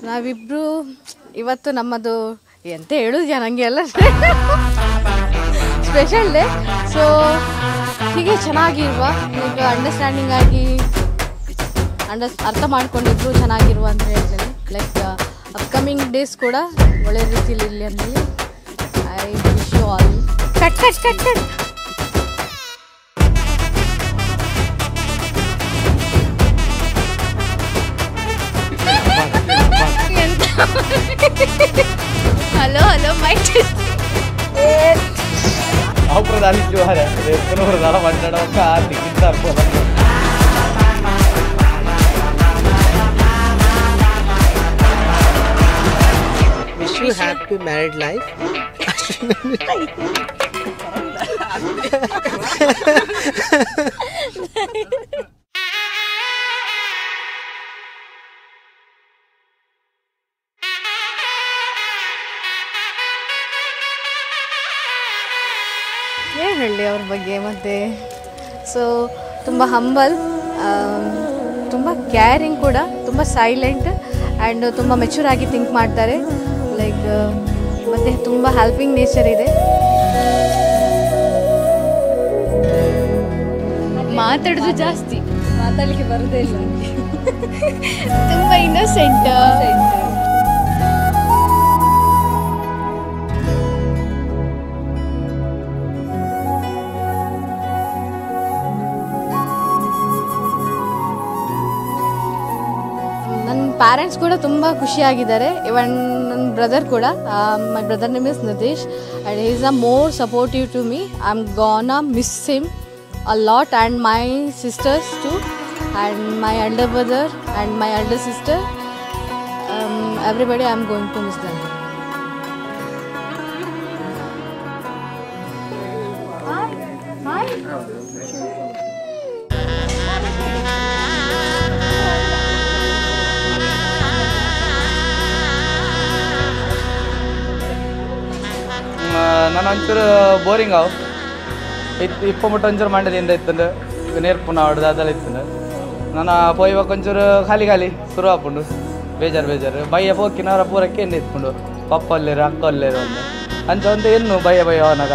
ನಾವಿಬ್ರು ಇವತ್ತು ನಮ್ಮದು ಎಂತ ಹೇಳುದು ನನಗೆ ಎಲ್ಲ ಸ್ಪೆಷಲ್ ಡೇ. ಸೊ ಹೀಗೆ ಚೆನ್ನಾಗಿರುವ ಈಗ ಅಂಡರ್ಸ್ಟ್ಯಾಂಡಿಂಗ್ ಆಗಿ ಅರ್ಥ ಮಾಡ್ಕೊಂಡಿದ್ರು ಚೆನ್ನಾಗಿರುವ ಅಂತ ಹೇಳ್ತೇನೆ. ಲೈಕ್ ಅಪ್ಕಮಿಂಗ್ ಡೇಸ್ ಕೂಡ ಒಳ್ಳೆ ರೀತಿಯಲ್ಲಿ ಇರಲಿ ಅಂತೇಳಿ I wish you all. Cut cut cut cut. Hello hello mic ಪ್ರಧಾನಿ ಜೋಹಾರ ಪ್ರಧಾನ ಮಾತಾಡೋಕೆ ದಿಕ್ಕಿಂತ ಅರ್ಬೋದು. Wish you happy married life. ಏನು ಹೇಳಿ ಅವ್ರ ಬಗ್ಗೆ. ಮತ್ತು ಸೊ ತುಂಬ ಹಂಬಲ್, ತುಂಬ ಕೇರಿಂಗ್ ಕೂಡ, ತುಂಬ ಸೈಲೆಂಟ್ ಆ್ಯಂಡ್ ತುಂಬ ಮೆಚೂರ್ ಆಗಿ ಥಿಂಕ್ ಮಾಡ್ತಾರೆ. ಲೈಕ್ ಮತ್ತು ತುಂಬ ಹೆಲ್ಪಿಂಗ್ ನೇಚರ್ ಇದೆ. ಮಾತಾಡೋದು ಜಾಸ್ತಿ, ಮಾತಾಡಲಿಕ್ಕೆ ಬರೋದೇ ಇಲ್ಲ. ತುಂಬ ಇನ್ನೋಸೆಂಟ್. ನನ್ನ ಪ್ಯಾರೆಂಟ್ಸ್ ಕೂಡ ತುಂಬ ಖುಷಿಯಾಗಿದ್ದಾರೆ. ಇವನ್ ನನ್ನ ಬ್ರದರ್ ಕೂಡ. My brother name is Nitish and he is a more supportive to me. I am gonna miss him a lot and my sisters too and my elder brother and my elder sister. Everybody I am going to miss them. ನಾನು ಒಂಚೂರು boring ಅವು ಇಪ್ಪ ಮುಟ್ಟ ಒಂಚೂರು ಮಂಡ್ಯದಿಂದ ಇತ್ತಂಡು ನೇರ್ಪುನ ಆಡೋದು ಅದೆಲ್ಲ ಇತ್ತಂಡು ನಾನು ಪೋಯ್ವಾಗ ಒಂಚೂರು ಖಾಲಿ ಖಾಲಿ ಶುರು ಹಾಕೊಂಡು ಬೇಜಾರು ಬಯ್ಯ ಪೋಕಿನವರ ಪೂರಕ್ಕೆ ಎಣ್ಣೆ ಇತ್ಕೊಂಡು ಪಪ್ಪ ಅಲ್ಲೇರು ಅಕ್ಕ ಅಲ್ಲೇರು ಅಂದು ಅಂಚ ಒಂದು ಏನು ಬಯ್ಯ ಅವನಾಗ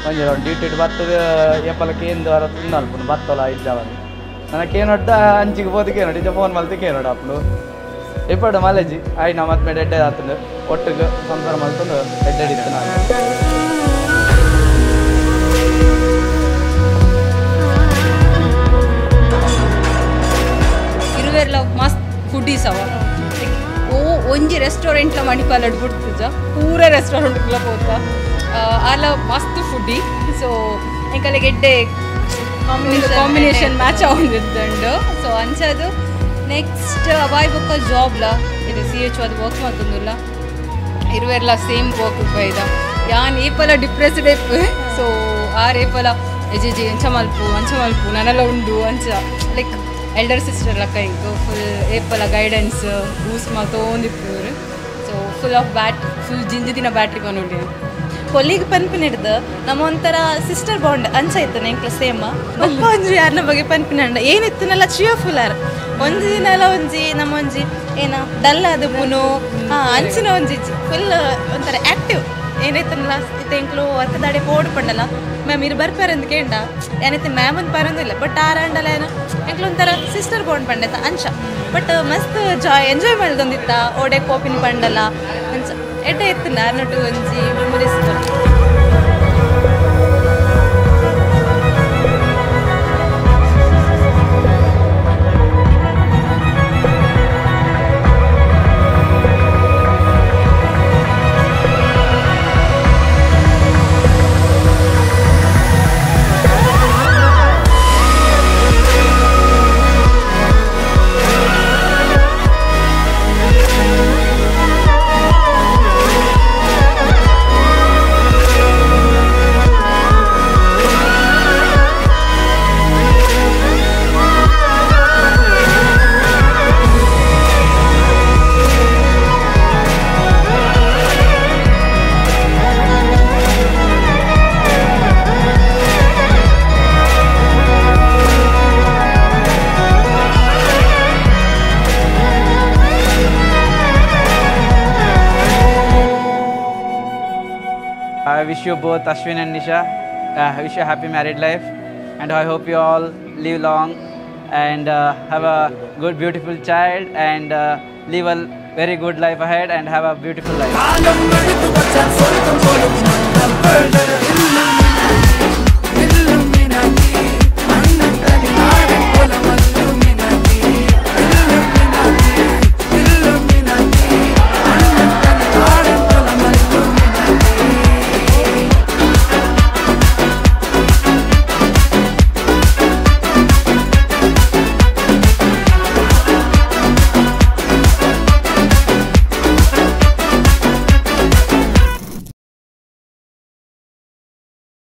ಒಂಜೂರು ಅವ್ನು ಡ್ಯೂಟಿ ಬರ್ತದೆ ಎಪ್ಪಲಕ್ಕೆ ಏನು ವರ ತಿಂದು ಅಲ್ಪುಂಡು ಬತ್ತಲ್ಲ ಇದ್ದಾವನು ನನಗೇನು ಒಡ್ಡ ಅಂಚಿಗೆ ಹೋದಕ್ಕೆ ನೋಡಿ ಇದ್ದ ಫೋನ್ ಮಲ್ತಕ್ಕೆ ನೋಡ ಅಪ್ಪನು ಇಪ್ಪಡು ಮಾಲೇಜಿ ಆಯ್ತು ನಾ ಮತ್ತೆ ಎಡ್ಡೆ ಆತಂಡು ಒಟ್ಟಿಗೆ ಸಂಸಾರ ಮಾಡ್ಕೊಂಡು ಎಡ್ಡೆಡಿತ್ತು ನಾನು. ಇರುವೆಲ್ಲ ಮಸ್ತ್ ಫುಡೀಸ್ ಅವ ಒಂಜಿ ರೆಸ್ಟೋರೆಂಟ್ಲ ಮಣಿಪಾಲಡ್ ಬಿಡ್ತಿದ್ದ ಪೂರ ರೆಸ್ಟೋರೆಂಟ್ಲ ಹೋದ ಅಲ್ಲ ಮಸ್ತ್ ಫುಡ್ಡಿ. ಸೊ ಎಂಕಲೆ ಗೆಡ್ಡೆ ಕಾಂಬಿನೇಷನ್ ಮ್ಯಾಚ್ ಆಗೊಂಡಿದ್ದಂಡು. ಸೊ ಅಂಚದು ನೆಕ್ಸ್ಟ್ ಅವಾಯ್ ಬೊಕ್ಕ ಜಾಬ್ಲ ಇದು CH ಅದು ವರ್ಕ್ ಮಾಡ್ತಂದಿಲ್ಲ ಇರುವೆಲ್ಲ ಸೇಮ್ ವರ್ಕ್ ಬೈದ ಯಾನ್ ಏಪಲ ಡಿಪ್ರೆಸ್ಡ್ ಏಪು. ಸೊ ಆರ್ ಏಪಲ ಎಜೆಜಿ ಅಂಚ ಮಲ್ಪು ನನೆಲ್ಲ ಉಂಡು ಅಂಚ ಲೈಕ್ ಎಲ್ಡರ್ ಸಿಸ್ಟರ್ ಲಕ್ಕ ಈಗ ಫುಲ್ ಏಪಲ ಗೈಡೆನ್ಸ್ ಬೂಸ್ಟ್ ತೊಗೊಂಡಿಪ್ಪರು. ಸೊ ಫುಲ್ ಆಫ್ ಫುಲ್ ದಿನ ಬ್ಯಾಟ್ರಿ ಕೊಂಡು ಕೊಲ್ಲಿಗೆ ಪನ್ಪಿನಿಡ್ದು ನಮ್ಮ ಒಂಥರ ಸಿಸ್ಟರ್ ಬಾಂಡ್ ಅಂಚ ಇತ್ತು ನೆಂಕ್ಲ ಸೇಮ್ ಬೊಕ್ಕ ಒಂಜಿ ಯಾರನ್ನ ಬಗ್ಗೆ ಪನ್ಪಿನಂಡ ಏನಿತ್ತನಲ್ಲ ಚಿಯರ್ಫುಲ್ ಆರ್ ಒಂದು ದಿನ ಎಲ್ಲ ಒಂಜಿ ನಮ್ಮ ಒಂಜಿ ಏನ ಡಲ್ ಆದ ಪುನು ಅಂಚಿನ ಒಂಜಿ ಫುಲ್ ಒಂಥರ ಆ್ಯಕ್ಟಿವ್ ಏನೈತನಲ್ಲ ಎಂಕ್ಲು ವರ್ಕ್ ದಾಡಿ ಪೋಡು ಪಂಡಲ್ಲ ಮ್ಯಾಮ್ ಇರು ಬರ್ಪಾರ ಅಂತ ಕೇಂಡ ಏನೈತೆ ಮ್ಯಾಮ್ ಅಂತ ಬರೋದಿಲ್ಲ ಬಟ್ ಆರಂಡಲ್ಲ ಏನೋ ಎಂಕ್ಲು ಒಂಥರ ಸಿಸ್ಟರ್ ಬಾಂಡ್ ಪಂಡೈತ ಅಂಚ ಬಟ್ ಮಸ್ತ್ ಎಂಜಾಯ್ ಮಾಡಿದೊಂದಿತ್ತ ಓಡೆ ಕೋಪಿನ ಪಂಡಲ್ಲ ಅಂಚ ಎಡ್ಡೆ ಇತ್ತು ನಾರ್ನಟು ಒಂಜಿ memories. I wish you both, Ashwin and Nisha, I wish you a happy married life, and I hope you all live long and have a good, beautiful child, and live a very good life ahead and have a beautiful life.